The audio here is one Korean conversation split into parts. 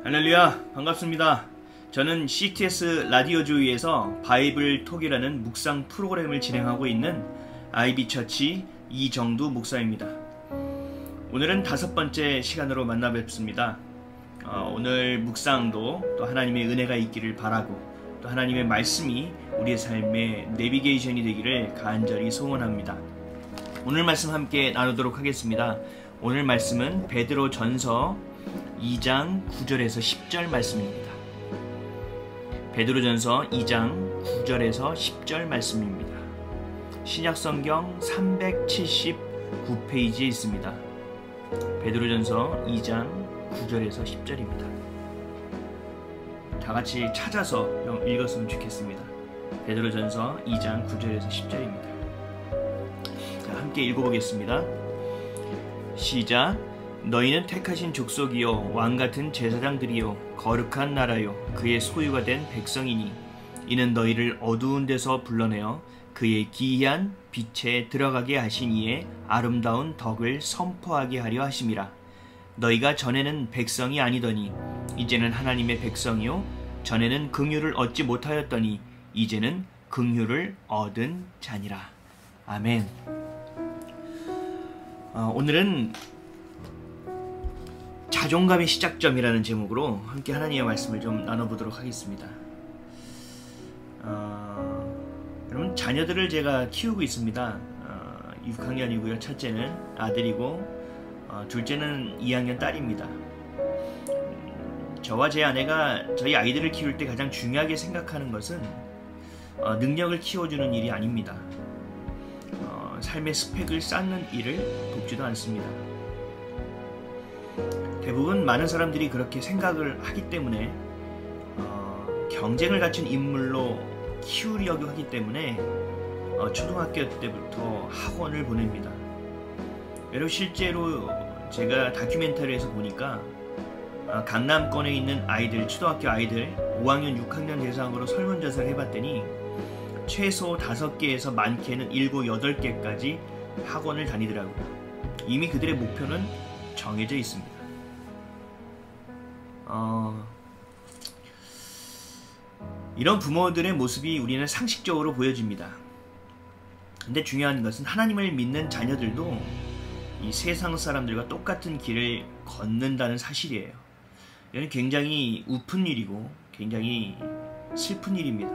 할렐루야, 반갑습니다. 저는 CTS 라디오 조이에서 바이블 톡이라는 묵상 프로그램을 진행하고 있는 아이비처치 이정두 목사입니다. 오늘은 5번째 시간으로 만나 뵙습니다. 오늘 묵상도 또 하나님의 은혜가 있기를 바라고 또 하나님의 말씀이 우리의 삶의 내비게이션이 되기를 간절히 소원합니다. 오늘 말씀 함께 나누도록 하겠습니다. 오늘 말씀은 베드로 전서 2장 9절에서 10절 말씀입니다. 베드로 전서 2장 9절에서 10절 말씀입니다. 신약성경 379페이지에 있습니다. 베드로 전서 2장 9절에서 10절입니다. 다같이 찾아서 읽었으면 좋겠습니다. 베드로 전서 2장 9절에서 10절입니다. 함께 읽어보겠습니다. 시작. 너희는 택하신 족속이요 왕같은 제사장들이요 거룩한 나라요 그의 소유가 된 백성이니 이는 너희를 어두운 데서 불러내어 그의 기이한 빛에 들어가게 하신 이의 아름다운 덕을 선포하게 하려 하심이라. 너희가 전에는 백성이 아니더니 이제는 하나님의 백성이요 전에는 긍휼을 얻지 못하였더니 이제는 긍휼을 얻은 자니라. 아멘. 오늘은 자존감의 시작점이라는 제목으로 함께 하나님의 말씀을 좀 나눠보도록 하겠습니다. 여러분, 자녀들을 제가 키우고 있습니다. 6학년이고요. 첫째는 아들이고 둘째는 2학년 딸입니다. 저와 제 아내가 저희 아이들을 키울 때 가장 중요하게 생각하는 것은 능력을 키워주는 일이 아닙니다. 삶의 스펙을 쌓는 일을 돕지도 않습니다. 대부분 많은 사람들이 그렇게 생각을 하기 때문에 경쟁을 갖춘 인물로 키우려고 하기 때문에 초등학교 때부터 학원을 보냅니다. 여러분, 실제로 제가 다큐멘터리에서 보니까 강남권에 있는 아이들, 초등학교 아이들 5학년, 6학년 대상으로 설문조사를 해봤더니 최소 5개에서 많게는 7, 8개까지 학원을 다니더라고요. 이미 그들의 목표는 정해져 있습니다. 이런 부모들의 모습이 우리는 상식적으로 보여집니다. 근데 중요한 것은 하나님을 믿는 자녀들도 이 세상 사람들과 똑같은 길을 걷는다는 사실이에요. 이건 굉장히 우픈 일이고 굉장히 슬픈 일입니다.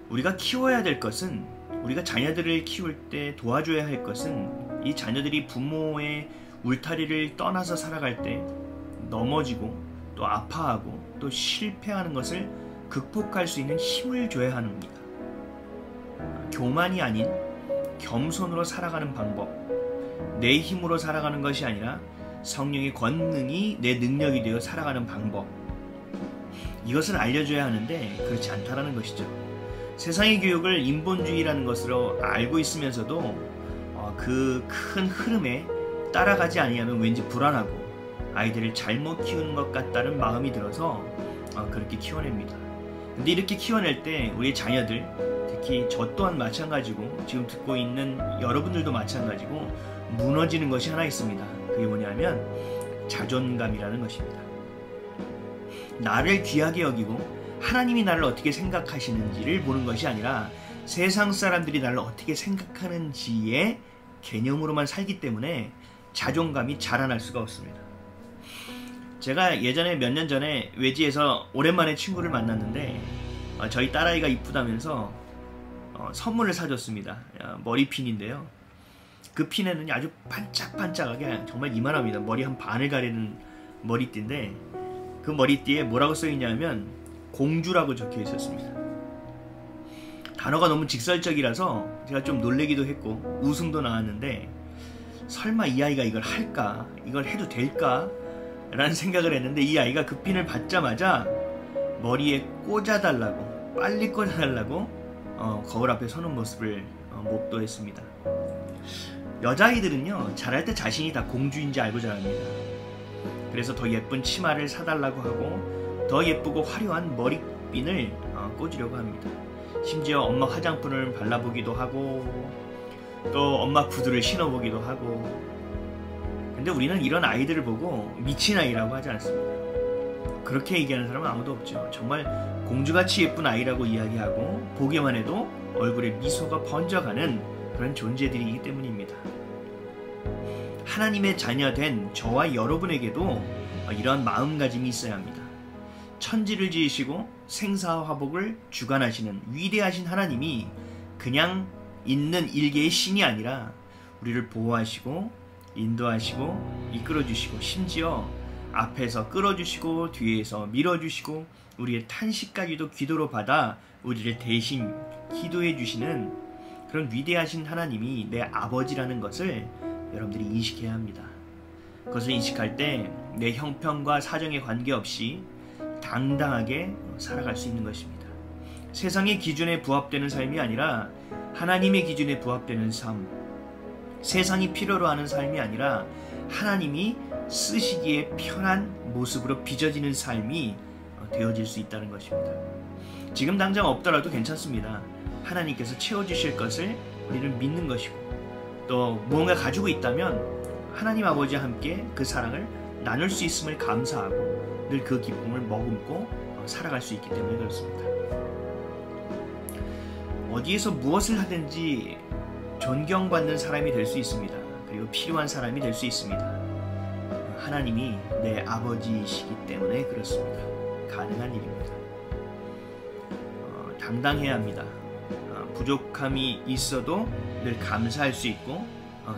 우리가 키워야 될 것은, 우리가 자녀들을 키울 때 도와줘야 할 것은 이 자녀들이 부모의 울타리를 떠나서 살아갈 때 넘어지고 또 아파하고 또 실패하는 것을 극복할 수 있는 힘을 줘야 합니다. 교만이 아닌 겸손으로 살아가는 방법, 내 힘으로 살아가는 것이 아니라 성령의 권능이 내 능력이 되어 살아가는 방법, 이것을 알려줘야 하는데 그렇지 않다라는 것이죠. 세상의 교육을 인본주의라는 것으로 알고 있으면서도 그 큰 흐름에 따라가지 아니하면 왠지 불안하고 아이들을 잘못 키우는 것 같다는 마음이 들어서 그렇게 키워냅니다. 근데 이렇게 키워낼 때 우리 자녀들, 특히 저 또한 마찬가지고 지금 듣고 있는 여러분들도 마찬가지고 무너지는 것이 하나 있습니다. 그게 뭐냐면 자존감이라는 것입니다. 나를 귀하게 여기고 하나님이 나를 어떻게 생각하시는지를 보는 것이 아니라 세상 사람들이 나를 어떻게 생각하는지의 개념으로만 살기 때문에 자존감이 자라날 수가 없습니다. 제가 예전에 몇 년 전에 외지에서 오랜만에 친구를 만났는데 저희 딸아이가 이쁘다면서 선물을 사줬습니다. 머리핀인데요. 그 핀에는 아주 반짝반짝하게 정말 이만합니다. 머리 한 반을 가리는 머리띠인데 그 머리띠에 뭐라고 써있냐면 공주라고 적혀 있었습니다. 단어가 너무 직설적이라서 제가 좀 놀래기도 했고 웃음도 나왔는데 설마 이 아이가 이걸 할까? 이걸 해도 될까? 라는 생각을 했는데 이 아이가 그 핀을 받자마자 머리에 꽂아달라고, 빨리 꽂아달라고 거울 앞에 서는 모습을 목도했습니다. 여자아이들은요, 자랄 때 자신이 다 공주인지 알고 자랍니다. 그래서 더 예쁜 치마를 사달라고 하고 더 예쁘고 화려한 머리핀을 꽂으려고 합니다. 심지어 엄마 화장품을 발라보기도 하고 또 엄마 구두를 신어보기도 하고. 근데 우리는 이런 아이들을 보고 미친 아이라고 하지 않습니다. 그렇게 얘기하는 사람은 아무도 없죠. 정말 공주같이 예쁜 아이라고 이야기하고 보기만 해도 얼굴에 미소가 번져가는 그런 존재들이기 때문입니다. 하나님의 자녀된 저와 여러분에게도 이러한 마음가짐이 있어야 합니다. 천지를 지으시고 생사화복을 주관하시는 위대하신 하나님이 그냥 있는 일개의 신이 아니라 우리를 보호하시고 인도하시고 이끌어주시고 심지어 앞에서 끌어주시고 뒤에서 밀어주시고 우리의 탄식까지도 기도로 받아 우리를 대신 기도해 주시는 그런 위대하신 하나님이 내 아버지라는 것을 여러분들이 인식해야 합니다. 그것을 인식할 때 내 형편과 사정에 관계없이 당당하게 살아갈 수 있는 것입니다. 세상의 기준에 부합되는 삶이 아니라 하나님의 기준에 부합되는 삶, 세상이 필요로 하는 삶이 아니라 하나님이 쓰시기에 편한 모습으로 빚어지는 삶이 되어질 수 있다는 것입니다. 지금 당장 없더라도 괜찮습니다. 하나님께서 채워주실 것을 우리는 믿는 것이고 또 무언가 가지고 있다면 하나님 아버지와 함께 그 사랑을 나눌 수 있음을 감사하고 늘 그 기쁨을 머금고 살아갈 수 있기 때문에 그렇습니다. 어디에서 무엇을 하든지 존경받는 사람이 될 수 있습니다. 그리고 필요한 사람이 될 수 있습니다. 하나님이 내 아버지이시기 때문에 그렇습니다. 가능한 일입니다. 당당해야 합니다. 부족함이 있어도 늘 감사할 수 있고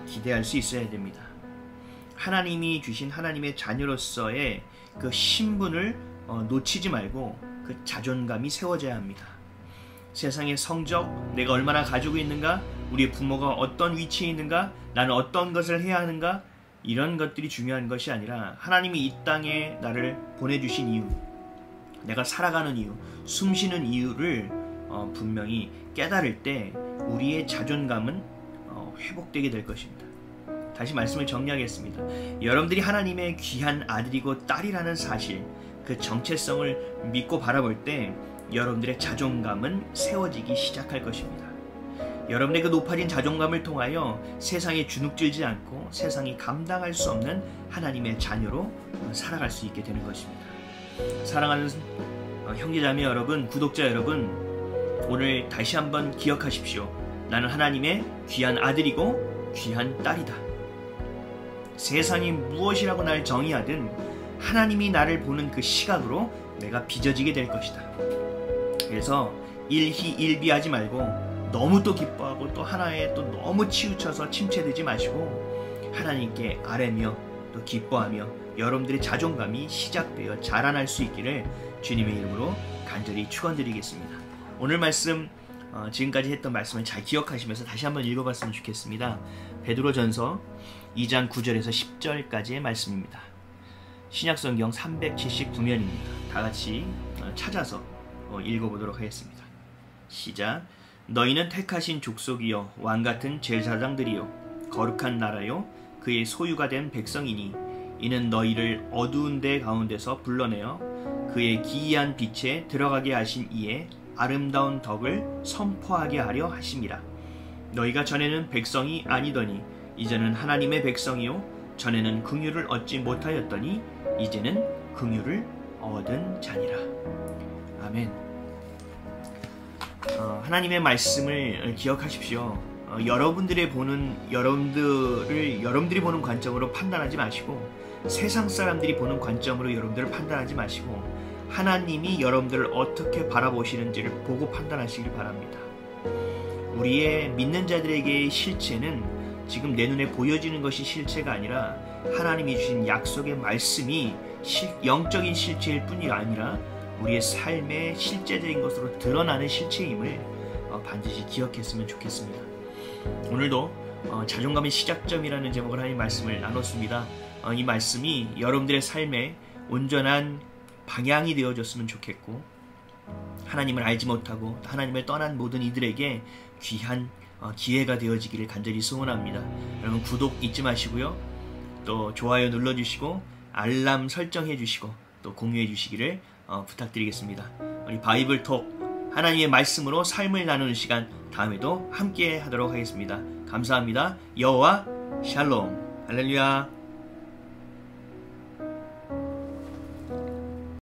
기대할 수 있어야 됩니다. 하나님이 주신 하나님의 자녀로서의 그 신분을 놓치지 말고 그 자존감이 세워져야 합니다. 세상의 성적, 내가 얼마나 가지고 있는가, 우리의 부모가 어떤 위치에 있는가, 나는 어떤 것을 해야 하는가, 이런 것들이 중요한 것이 아니라 하나님이 이 땅에 나를 보내주신 이유, 내가 살아가는 이유, 숨쉬는 이유를 분명히 깨달을 때 우리의 자존감은 회복되게 될 것입니다. 다시 말씀을 정리하겠습니다. 여러분들이 하나님의 귀한 아들이고 딸이라는 사실, 그 정체성을 믿고 바라볼 때 여러분들의 자존감은 세워지기 시작할 것입니다. 여러분의 그 높아진 자존감을 통하여 세상에 주눅들지 않고 세상이 감당할 수 없는 하나님의 자녀로 살아갈 수 있게 되는 것입니다. 사랑하는 형제자매 여러분, 구독자 여러분, 오늘 다시 한번 기억하십시오. 나는 하나님의 귀한 아들이고 귀한 딸이다. 세상이 무엇이라고 날 정의하든 하나님이 나를 보는 그 시각으로 내가 빚어지게 될 것이다. 그래서 일희일비하지 말고 너무 또 기뻐하고 또 하나에 또 너무 치우쳐서 침체되지 마시고 하나님께 아뢰며 또 기뻐하며 여러분들의 자존감이 시작되어 자라날 수 있기를 주님의 이름으로 간절히 축원드리겠습니다. 오늘 말씀 지금까지 했던 말씀을 잘 기억하시면서 다시 한번 읽어봤으면 좋겠습니다. 베드로전서 2장 9절에서 10절까지의 말씀입니다. 신약성경 379면입니다. 다같이 찾아서 읽어보도록 하겠습니다. 시작. 너희는 택하신 족속이요 왕같은 제사장들이요 거룩한 나라요 그의 소유가 된 백성이니 이는 너희를 어두운 데 가운데서 불러내어 그의 기이한 빛에 들어가게 하신 이의 아름다운 덕을 선포하게 하려 하심이라. 너희가 전에는 백성이 아니더니 이제는 하나님의 백성이요 전에는 긍휼을 얻지 못하였더니 이제는 긍휼을 얻은 자니라. 아멘. 하나님의 말씀을 기억하십시오. 여러분들이 보는 보는 관점으로 판단하지 마시고 세상 사람들이 보는 관점으로 여러분들을 판단하지 마시고 하나님이 여러분들을 어떻게 바라보시는지를 보고 판단하시길 바랍니다. 우리의 믿는 자들에게의 실체는 지금 내 눈에 보여지는 것이 실체가 아니라 하나님이 주신 약속의 말씀이 영적인 실체일 뿐이 아니라 우리의 삶의 실제적인 것으로 드러나는 실체임을 반드시 기억했으면 좋겠습니다. 오늘도 자존감의 시작점이라는 제목으로 하나님 말씀을 나눴습니다. 이 말씀이 여러분들의 삶에 온전한 방향이 되어줬으면 좋겠고 하나님을 알지 못하고 하나님을 떠난 모든 이들에게 귀한 기회가 되어지기를 간절히 소원합니다. 여러분 구독 잊지 마시고요. 또 좋아요 눌러주시고 알람 설정해 주시고 또 공유해 주시기를 부탁드리겠습니다. 우리 바이블톡 하나님의 말씀으로 삶을 나누는 시간 다음에도 함께 하도록 하겠습니다. 감사합니다. 여호와 샬롬. 할렐루야.